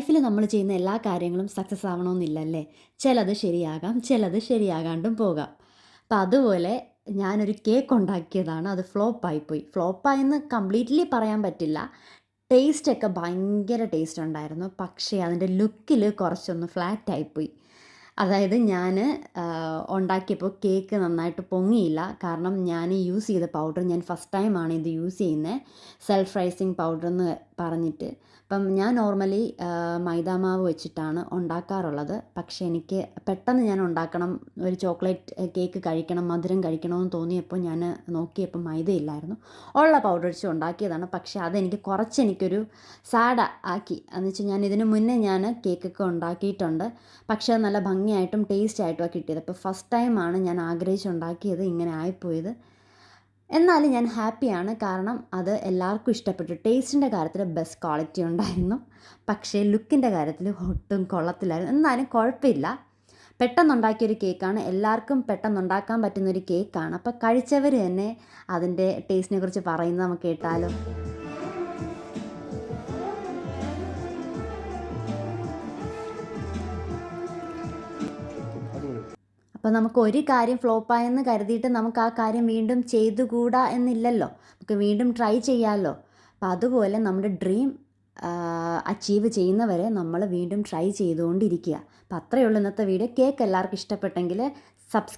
ലൈഫിൽ നമ്മൾ ചെയ്യുന്ന എല്ലാ കാര്യങ്ങളും സക്സസ് ആവണമെന്നില്ല അല്ലേ? ചിലത് ശരിയാകാം, ചിലത് ശരിയാകാണ്ടും പോകാം. അപ്പം അതുപോലെ ഞാനൊരു കേക്ക് ഉണ്ടാക്കിയതാണ്. അത് ഫ്ലോപ്പായിപ്പോയി. ഫ്ലോപ്പായെന്ന് കംപ്ലീറ്റ്ലി പറയാൻ പറ്റില്ല. ടേസ്റ്റൊക്കെ ഭയങ്കര ടേസ്റ്റ് ഉണ്ടായിരുന്നു. പക്ഷേ അതിൻ്റെ ലുക്കിൽ കുറച്ചൊന്ന് ഫ്ലാറ്റായിപ്പോയി. അതായത് ഞാൻ ഉണ്ടാക്കിയപ്പോൾ കേക്ക് നന്നായിട്ട് പൊങ്ങിയില്ല. കാരണം ഞാൻ യൂസ് ചെയ്ത പൗഡർ ഞാൻ ഫസ്റ്റ് ടൈമാണ് ഇത് യൂസ് ചെയ്യുന്നത്. സെൽഫ് റൈസിങ് പൗഡർ എന്ന് പറഞ്ഞിട്ട്. അപ്പം ഞാൻ നോർമലി മൈദാമാവ് വെച്ചിട്ടാണ് ഉണ്ടാക്കാറുള്ളത്. പക്ഷേ എനിക്ക് പെട്ടെന്ന് ഞാൻ ഉണ്ടാക്കണം, ഒരു ചോക്ലേറ്റ് കേക്ക് കഴിക്കണം, മധുരം കഴിക്കണമെന്ന് തോന്നിയപ്പോൾ ഞാൻ നോക്കിയപ്പോൾ മൈദയില്ലായിരുന്നു. ഉള്ള പൗഡർ വെച്ച് ഉണ്ടാക്കിയതാണ്. പക്ഷേ എനിക്കൊരു സാഡ് ആക്കി. എന്ന് വെച്ചാൽ ഞാൻ ഇതിന് മുന്നേ ഞാൻ കേക്കൊക്കെ ഉണ്ടാക്കിയിട്ടുണ്ട്. പക്ഷേ അത് നല്ല ഭംഗിയായിട്ടും ടേസ്റ്റ് ആയിട്ടുമാണ് കിട്ടിയത്. അപ്പോൾ ഫസ്റ്റ് ടൈമാണ് ഞാൻ ആഗ്രഹിച്ചുണ്ടാക്കിയത് ഇങ്ങനെ ആയിപ്പോയത്. എന്നാലും ഞാൻ ഹാപ്പിയാണ്. കാരണം അത് എല്ലാവർക്കും ഇഷ്ടപ്പെട്ടു. ടേസ്റ്റിൻ്റെ കാര്യത്തിൽ ബെസ്റ്റ് ക്വാളിറ്റി ഉണ്ടായിരുന്നു. പക്ഷേ ലുക്കിൻ്റെ കാര്യത്തിൽ ഒട്ടും കൊള്ളത്തില്ലായിരുന്നു. എന്നാലും കുഴപ്പമില്ല. പെട്ടെന്നുണ്ടാക്കിയൊരു കേക്കാണ്. എല്ലാവർക്കും പെട്ടെന്നുണ്ടാക്കാൻ പറ്റുന്നൊരു കേക്കാണ്. അപ്പോൾ കഴിച്ചവർ തന്നെ അതിൻ്റെ ടേസ്റ്റിനെ കുറിച്ച് പറയുന്നത് നമുക്ക് കേട്ടാലോ? അപ്പോൾ നമുക്ക് ഒരു കാര്യം ഫ്ലോപ്പായെന്ന് കരുതിയിട്ട് നമുക്ക് ആ കാര്യം വീണ്ടും ചെയ്തുകൂടാ എന്നില്ലല്ലോ. നമുക്ക് വീണ്ടും ട്രൈ ചെയ്യാമല്ലോ. അപ്പോൾ അതുപോലെ നമ്മുടെ ഡ്രീം അച്ചീവ് ചെയ്യുന്നവരെ നമ്മൾ വീണ്ടും ട്രൈ ചെയ്തുകൊണ്ടിരിക്കുക. അപ്പോൾ അത്രയേ ഉള്ളൂ ഇന്നത്തെ വീഡിയോ. കേക്ക് എല്ലാവർക്കും ഇഷ്ടപ്പെട്ടെങ്കിൽ സബ്സ്ക്രൈബ്